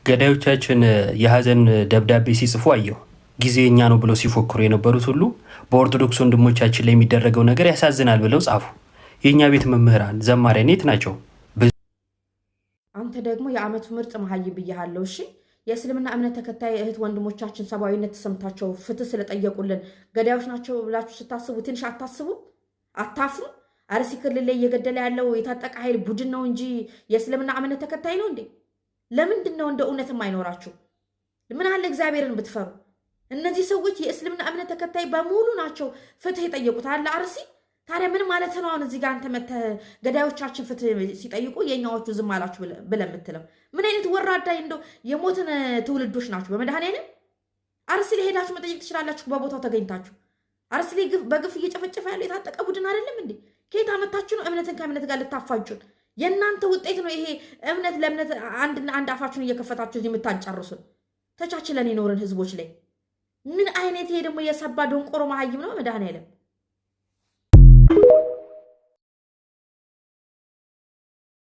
ገዳዮቻችን የሀዘን ደብዳቤ ሲጽፉ አየሁ። ጊዜ እኛ ነው ብለው ሲፎክሩ የነበሩት ሁሉ በኦርቶዶክስ ወንድሞቻችን ላይ የሚደረገው ነገር ያሳዝናል ብለው ጻፉ። የእኛ ቤት መምህራን ዘማሪያን የት ናቸው? አንተ ደግሞ የዓመቱ ምርጥ መሀይም ብያሃለው። እሺ የእስልምና እምነት ተከታይ እህት ወንድሞቻችን ሰብአዊነት ተሰምታቸው ፍትህ ስለጠየቁልን ገዳዮች ናቸው ብላችሁ ስታስቡ ትንሽ አታስቡ? አታፍሩ? አርሲ ክልል ላይ እየገደለ ያለው የታጠቀ ኃይል ቡድን ነው እንጂ የእስልምና እምነት ተከታይ ነው እንዴ? ለምንድን ነው እንደ እውነትም አይኖራችሁ? ምን አለ እግዚአብሔርን ብትፈሩ። እነዚህ ሰዎች የእስልምና እምነት ተከታይ በሙሉ ናቸው ፍትህ የጠየቁት አለ አርሲ። ታዲያ ምን ማለት ነው? አሁን እዚህ ጋር አንተ መተህ ገዳዮቻችን ፍትህ ሲጠይቁ የኛዎቹ ዝም አላችሁ ብለህ የምትለው ምን አይነት ወራዳ እንደው የሞትን ትውልዶች ናችሁ? በመድኃኔዓለም አርሲ ላይ ሄዳችሁ መጠየቅ ትችላላችሁ፣ በቦታው ተገኝታችሁ። አርሲ ላይ በግፍ እየጨፈጨፈ ያለው የታጠቀ ቡድን አይደለም እንዴ? ከየት አመታችሁ ነው እምነትን ከእምነት ጋር ልታፋጁን? የእናንተ ውጤት ነው ይሄ። እምነት ለእምነት አንድ አፋችሁን እየከፈታችሁ የምታንጨርሱን ተቻችለን የኖርን ህዝቦች ላይ ምን አይነት ይሄ ደግሞ የሰባ ደንቆሮ መሀይም ነው መድኃኔዓለም።